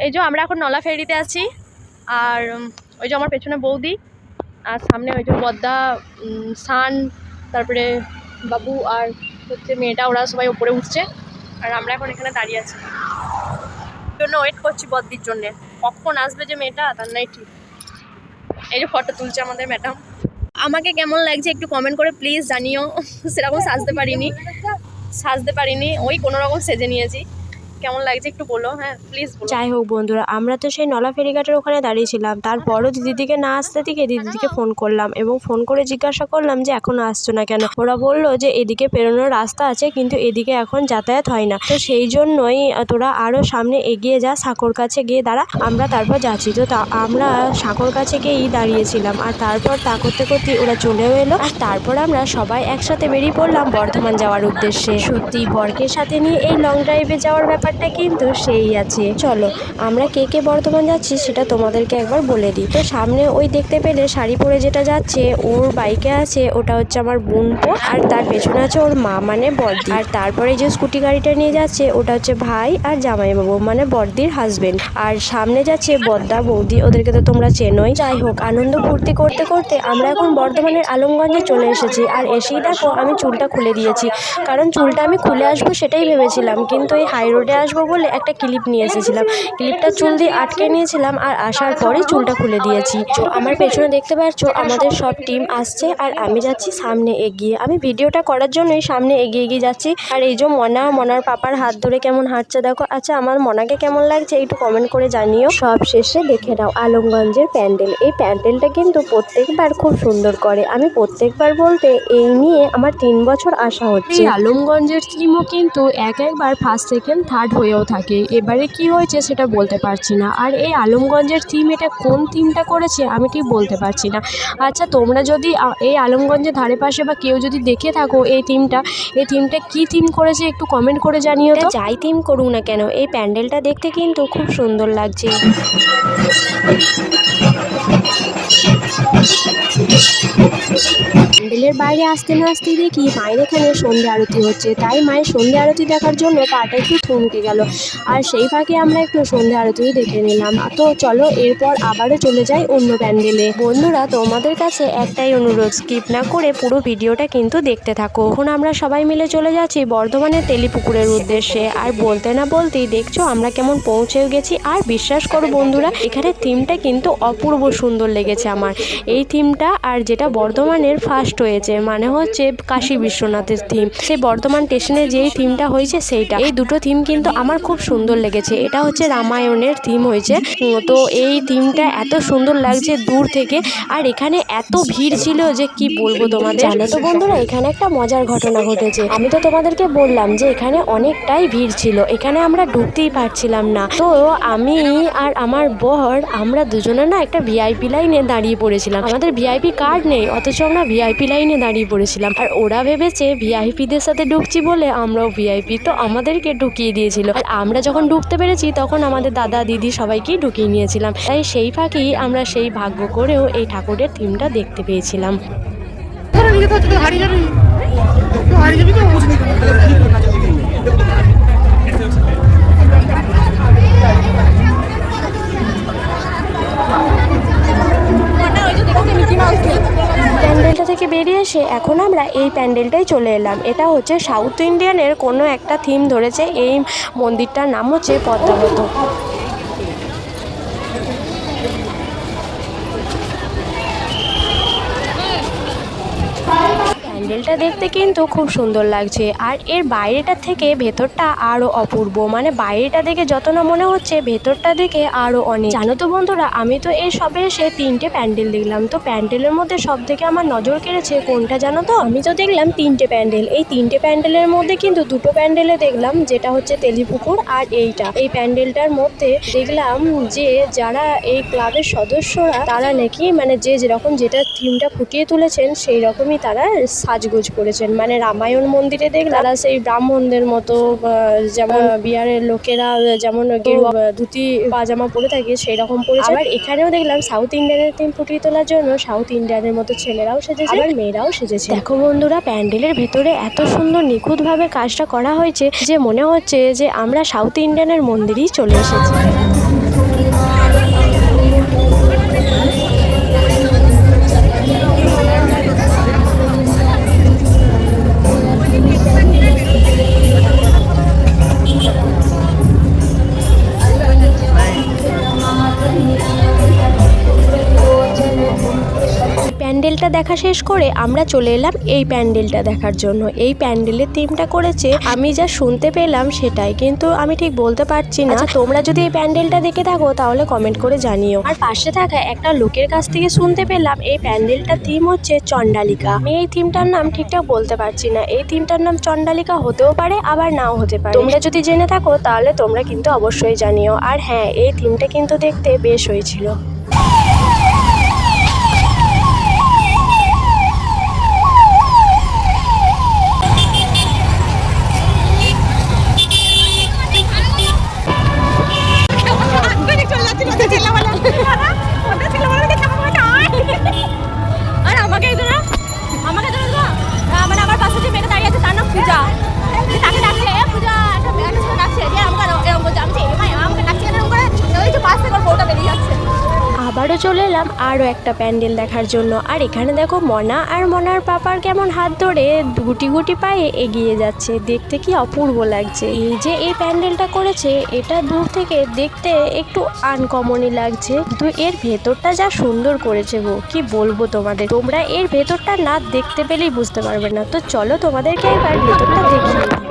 এই যে আমরা এখন নলা ফেরিতে আছি, আর ওই যে আমার পেছনে বৌদি, আর সামনে ওই যে বদ্দা, সান, তারপরে বাবু আর হচ্ছে মেয়েটা, ওরা সবাই উপরে উঠছে, আর আমরা এখন এখানে দাঁড়িয়ে আছি, জন্য ওয়েট করছি বদ্দির জন্যে, কখন আসবে যে মেয়েটা তার নাই ঠিক। এই যে ফটো তুলছে আমাদের ম্যাডাম। আমাকে কেমন লাগছে একটু কমেন্ট করে প্লিজ জানিও। সেরকম সাজতে পারিনি, ওই কোনো রকম সেজে নিয়েছি। কেমন লাগছে একটু বলো, হ্যাঁ প্লিজ। যাই হোক বন্ধুরা, আমরা তো সেই নলা ফেরিঘাটের ওখানে দাঁড়িয়েছিলাম। তারপরও দিদিকে না আসতে দিকে দিদিকে ফোন করলাম এবং ফোন করে জিজ্ঞাসা করলাম যে এখনো আসছো না কেন। ওরা বললো যে এদিকে পেরোনোর রাস্তা আছে, কিন্তু এদিকে এখন যাতায়াত হয় না, তো সেই জন্যই তোরা আরও সামনে এগিয়ে যা, সাঁকোর কাছে গিয়ে দাঁড়া, আমরা তারপর যাচ্ছি। তো আমরা সাঁকোর কাছে গিয়েই দাঁড়িয়েছিলাম, আর তারপর তা করতে করতে ওরা চলেও এলো, আর তারপর আমরা সবাই একসাথে বেরিয়ে পড়লাম বর্ধমান যাওয়ার উদ্দেশ্যে। সত্যি বরকে সাথে নিয়ে এই লং ড্রাইভে যাওয়ার ব্যাপারটা কিন্তু সেই আছে। চলো আমরা কে কে বর্ধমান যাচ্ছি সেটা তোমাদেরকে একবার বলে দিই। তো সামনে ওই দেখতে পেলে শাড়ি পরে যেটা যাচ্ছে, ওর বাইকে আছে, ওটা হচ্ছে আমার বোনপো, আর তার পেছনে আছে ওর মা মানে বর্দি, আর তারপরে যে স্কুটি গাড়িটা নিয়ে যাচ্ছে ওটা হচ্ছে ভাই আর জামাইবাবু মানে বর্দির হাজবেন্ড, আর সামনে যাচ্ছে বদ্দা বৌদি, ওদেরকে তো তোমরা চেনোই। যাই হোক, আনন্দ ফুর্তি করতে করতে আমরা এখন বর্ধমানের আলমগঞ্জে চলে এসেছি, আর এসেই দেখো আমি চুলটা খুলে দিয়েছি, কারণ চুলটা আমি খুলে আসবো সেটাই ভেবেছিলাম, কিন্তু এই হাই রোডে আসবো বলে একটা ক্লিপ নিয়ে এসেছিলাম, ক্লিপটা চুল দিয়ে আটকে নিয়েছিলাম, আর আসার পরে চুলটা খুলে দিয়েছি। তো আমার পেছনে দেখতে পাচ্ছ আমাদের সব টিম আসছে, আর আমি যাচ্ছি সামনে এগিয়ে, আমি ভিডিওটা করার জন্যই সামনে এগিয়ে এগিয়ে যাচ্ছি। আর এই যে মনার পাপার হাত ধরে কেমন হাঁটছে দেখো। আচ্ছা, আমার মনাকে কেমন লাগছে একটু কমেন্ট করে জানিও। সব শেষে দেখে নাও আলমগঞ্জের প্যান্ডেল। এই প্যান্ডেলটা কিন্তু প্রত্যেকবার খুব সুন্দর করে, আমি প্রত্যেকবার বলতে এই নিয়ে আমার 3 বছর আসা হচ্ছে। এই আলমগঞ্জের থিমও কিন্তু একবার ফার্স্ট সেকেন্ড থার্ড হয়েও থাকে, এবারে কি হয়েছে সেটা বলতে পারছি না, আর এই আলমগঞ্জের থিম এটা কোন থিমটা করেছে আমি ঠিক বলতে পারছি না। আচ্ছা, তোমরা যদি এই আলমগঞ্জের ধারে পাশে বা কেউ যদি দেখে থাকো এই থিমটা কি থিম করেছে একটু কমেন্ট করে জানিও তো। যাই থিম করুক না কেন, এই প্যান্ডেলটা দেখতে কিন্তু খুব সুন্দর লাগছে। প্যান্ডেলের বাইরে আসতে না আসতেই দেখি মায়ের এখানে সন্ধ্যে আরতি হচ্ছে, তাই মায়ের সন্ধ্যে আরতি দেখার জন্য পাটা একটু থমকে গেল, আর সেই ফাঁকে আমরা একটু সন্ধ্যে আরতিও দেখে নিলাম। তো চলো এরপর আবারও চলে যাই অন্য প্যান্ডেলে। বন্ধুরা, তোমাদের কাছে একটাই অনুরোধ, স্কিপ না করে পুরো ভিডিওটা কিন্তু দেখতে থাকো। এখন আমরা সবাই মিলে চলে যাচ্ছি বর্ধমানের তেলিপুকুরের উদ্দেশ্যে, আর বলতে না বলতেই দেখছো আমরা কেমন পৌঁছেও গেছি। আর বিশ্বাস করো বন্ধুরা, এখানে থিমটা কিন্তু অপূর্ব সুন্দর লেগেছে আমার এই থিমটা, আর যেটা বর্ধমানের ফার্স্ট হয়েছে মানে হচ্ছে কাশী বিশ্বনাথের থিম, সেই বর্ধমান স্টেশনে যেই থিমটা হয়েছে সেইটা, এই দুটো থিম কিন্তু আমার খুব সুন্দর লেগেছে। এটা হচ্ছে রামায়ণের থিম হয়েছে, তো এই থিমটা এত সুন্দর লাগছে দূর থেকে, আর এখানে এত ভিড় ছিল যে কি বলবো তোমাদের। জানো তো বন্ধুরা, এখানে একটা মজার ঘটনা ঘটেছে, আমি তো তোমাদেরকে বললাম যে এখানে অনেকটাই ভিড় ছিল, এখানে আমরা ঢুকতেই পারছিলাম না। তো আমি আর আমার বর আমরা দুজনে না একটা ভিআইপি লাইনে দাঁড়িয়ে পড়েছিলাম, আমাদের ভিআইপি কার্ড নেই, অথচ আমরা ভিআইপি লাইনে দাঁড়িয়ে পড়েছিলাম, আর ওরা ভেবেছে ভিআইপিদের সাথে ঢুকছি বলে আমরাও ভিআইপি, তো আমাদেরকে ঢুকিয়ে দিয়েছিল, আর আমরা যখন ঢুকতে পেরেছি তখন আমাদের দাদা দিদি সবাইকেই ঢুকিয়ে নিয়েছিলাম, তাই সেই ফাঁকেই আমরা সেই ভাগ্য করেও এই ঠাকুরের থিমটা দেখতে পেয়েছিলাম। প্যান্ডেলটা থেকে বেরিয়ে এসে এখন আমরা এই প্যান্ডেলটাই চলে এলাম, এটা হচ্ছে সাউথ ইন্ডিয়ানের কোনো একটা থিম ধরেছে, এই মন্দিরটার নাম হচ্ছে পদ্মাবত। প্যান্ডেলটা দেখতে কিন্তু খুব সুন্দর লাগছে, আর এর বাইরেটা থেকে ভেতরটা আরও অপূর্ব, মানে বাইরেটা দেখে যত না মনে হচ্ছে ভেতরটা দেখে আরও অনেক। জানো তো বন্ধুরা, আমি তো এই সবে এসে 3টে প্যান্ডেল দেখলাম, তো প্যান্ডেলের মধ্যে সব থেকে আমার নজর কেড়েছে কোনটা জানো তো, আমি তো দেখলাম 3টে প্যান্ডেল, এই 3টে প্যান্ডেলের মধ্যে কিন্তু 2টো প্যান্ডেলে দেখলাম যেটা হচ্ছে তেলিপুকুর, আর এই প্যান্ডেলটার মধ্যে দেখলাম যে যারা এই ক্লাবের সদস্যরা তারা নাকি মানে যে যেরকম যেটা থিমটা ফুটিয়ে তুলেছেন সেই রকমই তারা সাজগোজ করেছেন, মানে রামায়ণ মন্দিরে দেখলাম তারা সেই ব্রাহ্মণদের মতো, যেমন বিহারের লোকেরা যেমন গেরুয়া ধুতি পাজামা পরে থাকে সেই রকম পরেছে, আবার এখানেও দেখলাম সাউথ ইন্ডিয়ানের থিম ফুটিয়ে তোলার জন্য সাউথ ইন্ডিয়ানের মতো ছেলেরাও সেজেছে আবার মেয়েরাও সেজেছে। দেখো বন্ধুরা, প্যান্ডেলের ভেতরে এত সুন্দর নিখুঁতভাবে কাজটা করা হয়েছে যে মনে হচ্ছে যে আমরা সাউথ ইন্ডিয়ানের মন্দিরেই চলে এসেছি। দেখা শেষ করে আমরা চলে এলাম এই প্যান্ডেলটা দেখার জন্য। এই প্যান্ডেলের থিমটা করেছে, আমি যা শুনতে পেলাম সেটাই, কিন্তু আমি ঠিক বলতে পারছি না। তোমরা যদি এই প্যান্ডেলটা দেখে থাকো তাহলে কমেন্ট করে জানিও। আর পাশে থাকা একটা লোকের কাছ থেকে শুনতে পেলাম এই প্যান্ডেলটার থিম হচ্ছে চণ্ডালিকা। আমি এই থিমটার নাম ঠিকঠাক বলতে পারছি না, এই থিমটার নাম চণ্ডালিকা হতেও পারে আবার নাও হতে পারে। তোমরা যদি জেনে থাকো তাহলে তোমরা কিন্তু অবশ্যই জানিও। আর হ্যাঁ, এই থিমটা কিন্তু দেখতে বেশ হয়েছিল। আর আমাকে মানে আমার পাশে যে মেয়েটা দাঁড়িয়ে আছে তার নাম পূজা, তাকে ডাকছে পূজা, একটা ডাকছে যে আমাকে এরকম বলছে, আমি আমাকে ডাকছে এরকম করে, ওই যে পাশ থেকে ওর বউটা বেরিয়ে যাচ্ছে। আবারও চলে এলাম আরও একটা প্যান্ডেল দেখার জন্য। আর এখানে দেখো মনা আর মনার পাপার কেমন হাত ধরে গুটি গুটি পায়ে এগিয়ে যাচ্ছে, দেখতে কি অপূর্ব লাগছে। এই যে এই প্যান্ডেলটা করেছে এটা দূর থেকে দেখতে একটু আনকমনই লাগছে, কিন্তু এর ভেতরটা যা সুন্দর করেছে গো, কি বলবো তোমাদের। তোমরা এর ভেতরটা না দেখতে পেলেই বুঝতে পারবে না। তো চলো তোমাদেরকে এবার ভেতরটা দেখিয়ে দিই।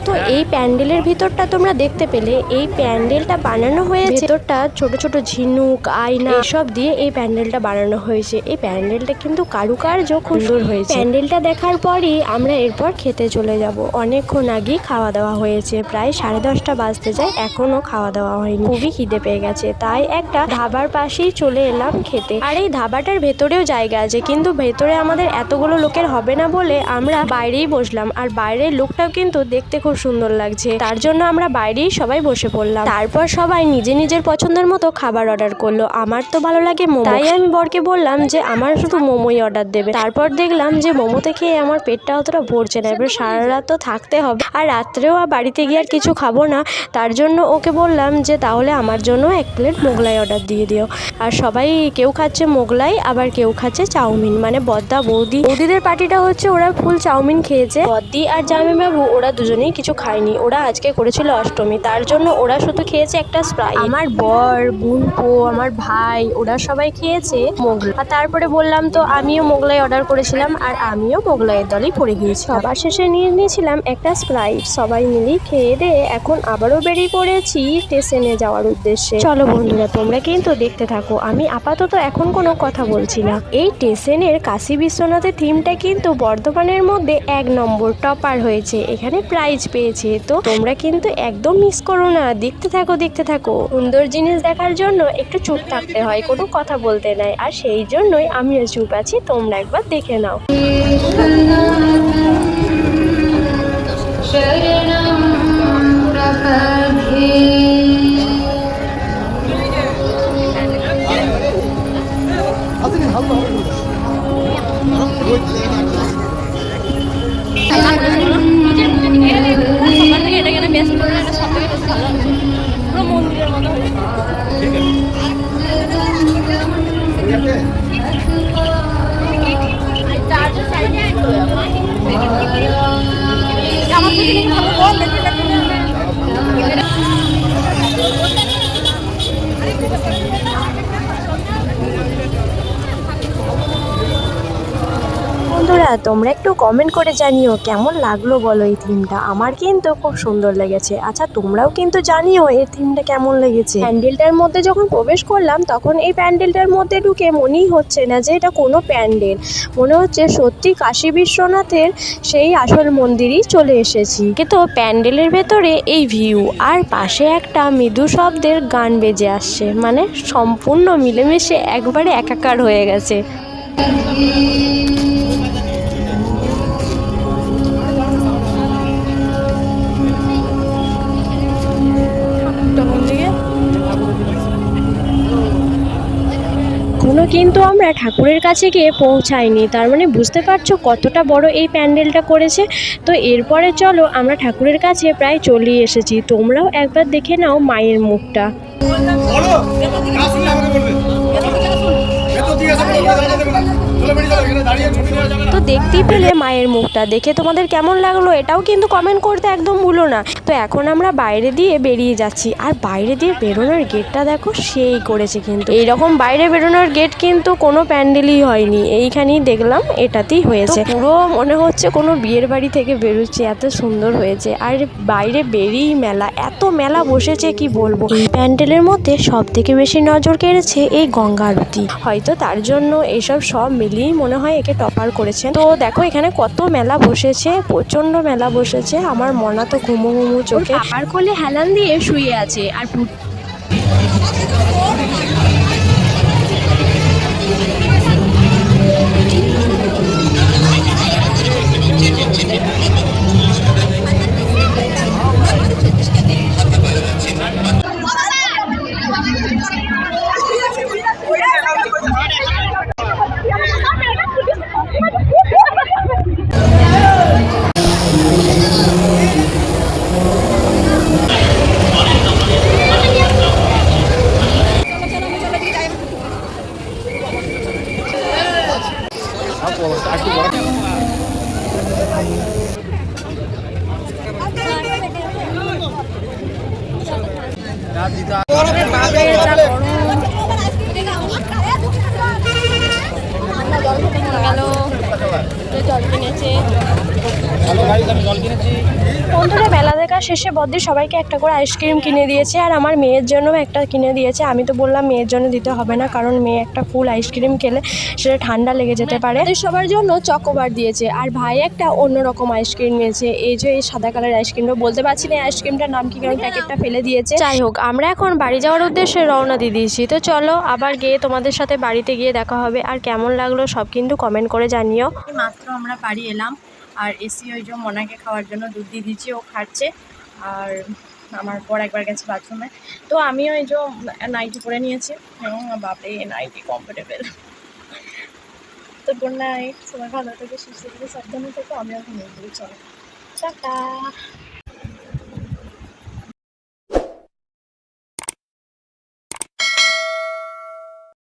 তো এই প্যান্ডেলের ভিতরটা তোমরা দেখতে পেলে, এই প্যান্ডেলটা বানানো হয়েছে, ভেতরটা ছোট ছোট ঝিনুক আয়না এসব দিয়ে এই প্যান্ডেলটা বানানো হয়েছে। এই প্যান্ডেলটা কিন্তু কারুকার্য খুব সুন্দর হয়েছে। প্যান্ডেলটা দেখার পরই আমরা এরপর খেতে চলে যাব। অনেকক্ষণ আগেই খাওয়া দাওয়া হয়েছে, প্রায় 10:30 বাজতে যায়, এখনো খাওয়া দাওয়া হয়নি। খুবই খিদে পেয়ে গেছে, তাই একটা ধাবার পাশেই চলে এলাম খেতে। আর এই ধাবাটার ভেতরেও জায়গা আছে, কিন্তু ভেতরে আমাদের এতগুলো লোকের হবে না বলে আমরা বাইরেই বসলাম। আর বাইরের লোকটাও কিন্তু দেখতে খুব সুন্দর লাগছে, তার জন্য আমরা বাইরেই সবাই বসে পড়লাম। তারপর সবাই নিজের পছন্দের মতো খাবার অর্ডার করলো। আমার তো ভালো লাগে মোমো, তাই আমি বরকে বললাম যে আমার শুধু মোমোই অর্ডার দেবে। তারপর দেখলাম যে মোমোতে খেয়ে আমার পেটটা অতটা ভরছে না, এবার সারা রাত তো থাকতে হবে, আর রাত্রেও বাড়িতে গিয়ে আর কিছু খাবো না। তার জন্য ওকে বললাম যে তাহলে আমার জন্য 1 প্লেট মোগলাই অর্ডার দিয়ে দিও। আর সবাই কেউ খাচ্ছে মোগলাই, আবার কেউ খাচ্ছে চাউমিন, মানে বদ্দা বৌদিদের পার্টিটা হচ্ছে ওরা ফুল চাউমিন খেয়েছে। বদ্দি আর জামাইবাবু ওরা দুজনেই কিছু খায়নি, ওরা আজকে করেছিল অষ্টমী, তার জন্য ওরা শুধু খেয়েছে একটা স্প্রাইট। আমার বর, বোনপো, আমার ভাই ওরা সবাই খেয়েছে মোগলাই। আর তারপরে বললাম তো আমিও মোগলাই অর্ডার করেছিলাম, আর আমিও মোগলাইয়ের দলই পড়ে গিয়েছি। সবার শেষে নিয়ে নিয়েছিলাম একটা স্প্রাইট। সবাই মিলে খেয়ে দিয়ে এখন আবারও বেরিয়ে পড়েছি স্টেশনে যাওয়ার উদ্দেশ্যে। চলো বন্ধুরা, তোমরা কিন্তু দেখতে থাকো, আমি আপাতত এখন কোনো কথা বলছি না। এই স্টেশনের কাশী বিশ্বনাথের থিমটা কিন্তু বর্ধমানের মধ্যে 1 নম্বর টপার হয়েছে, এখানে প্রাইজ পেয়েছে। তো তোমরা কিন্তু একদম মিস করো না, দেখতে থাকো। সুন্দর জিনিস দেখার জন্য একটু চুপ থাকতে হয়, কোনো কথা বলতে নাই, আর সেই জন্যই আমিও চুপ আছি। তোমরা একবার দেখে নাও। মন্দিরের মতো বন্ধুরা, তোমরা একটু কমেন্ট করে জানিও কেমন লাগলো বলো এই থিমটা। আমার কিন্তু খুব সুন্দর লেগেছে। আচ্ছা তোমরাও কিন্তু জানিও এই থিমটা কেমন লেগেছে। প্যান্ডেলটার মধ্যে যখন প্রবেশ করলাম তখন এই প্যান্ডেলটার মধ্যে ঢুকে মনেই হচ্ছে না যে এটা কোনো প্যান্ডেল, মনে হচ্ছে সত্যি কাশী বিশ্বনাথের সেই আসল মন্দিরই চলে এসেছি। কিন্তু প্যান্ডেলের ভেতরে এই ভিউ আর পাশে একটা মৃদু শব্দের গান বেজে আসছে, মানে সম্পূর্ণ মিলেমিশে একবারে একাকার হয়ে গেছে। কোনো এখনও কিন্তু আমরা ঠাকুরের কাছে গিয়ে পৌঁছাইনি, তার মানে বুঝতে পারছো কতটা বড় এই প্যান্ডেলটা করেছে। তো এরপরে চলো আমরা ঠাকুরের কাছে প্রায় চলেই এসেছি, তোমরাও একবার দেখে নাও মায়ের মুখটা। তো দেখতেই পেলে মায়ের মুখটা, দেখে তোমাদের কেমন লাগলো এটাও কিন্তু কমেন্ট করতে একদম ভুলো না। তো এখন আমরা বাইরে দিয়ে বেরিয়ে যাচ্ছি, আর বাইরে দিয়ে বেরোনোর গেটটা দেখো সেই করেছে, কিন্তু এইরকম বাইরে বেরোনোর গেট কিন্তু কোনো প্যান্ডেলই হয়নি, এইখানেই দেখলাম এটাতেই হয়েছে। পুরো মনে হচ্ছে কোনো বিয়ের বাড়ি থেকে বেরোচ্ছে, এত সুন্দর হয়েছে। আর বাইরে বেরিয়েই মেলা, এত মেলা বসেছে কি বলবো। এই প্যান্ডেলের মধ্যে সব থেকে বেশি নজর কেড়েছে এই গঙ্গা আরতি, হয়তো তার জন্য এইসব সব মিলিয়েই মনে হয় একে টপার করেছেন। তো দেখো এখানে কত মেলা বসেছে, প্রচণ্ড মেলা বসেছে। আমার মনা তো ঘুমো ঘুমো চোখে আর কোলে হেলান দিয়ে শুয়ে আছে। আর বন্ধুরা মেলা দেখা শেষে বদ্দি সবাইকে একটা করে আইসক্রিম কিনে দিয়েছে, আর আমার মেয়ের জন্যও একটা কিনে দিয়েছে। আমি তো বললাম মেয়ের জন্য দিতে হবে না, কারণ মেয়ে একটা ফুল আইসক্রিম খেলে সেটা ঠান্ডা লেগে যেতে পারে। সবার জন্য চকোবার দিয়েছে, আর ভাই একটা অন্যরকম আইসক্রিম নিয়েছে, এই যে এই সাদা কালার আইসক্রিমটা, বলতে পারছি না এই আইসক্রিমটার নাম কি, কারণ প্যাকেটটা ফেলে দিয়েছে। যাই হোক, আমরা এখন বাড়ি যাওয়ার উদ্দেশ্যে রওনা দিয়ে দিয়েছি। তো চলো আবার গিয়ে তোমাদের সাথে বাড়িতে গিয়ে দেখা হবে, আর কেমন লাগলো সব কিন্তু কমেন্ট করে জানিও। মাত্র আমরা বাড়ি এলাম, আর এসি ওই যে মনাকে খাওয়ার জন্য দুধ দিয়ে দিচ্ছি, ও খাচ্ছে। আর আমার পর একবার গেছে বাথরুমে, তো আমিও এই যে নাইটি পরে নিয়েছি। বাপরে নাইটি কমফোর্টেবল। তো গুড নাইট, সবাই ভালো থেকে সুস্থ থেকে সাবধানে থেকে, আমি এখন চলো টাটা।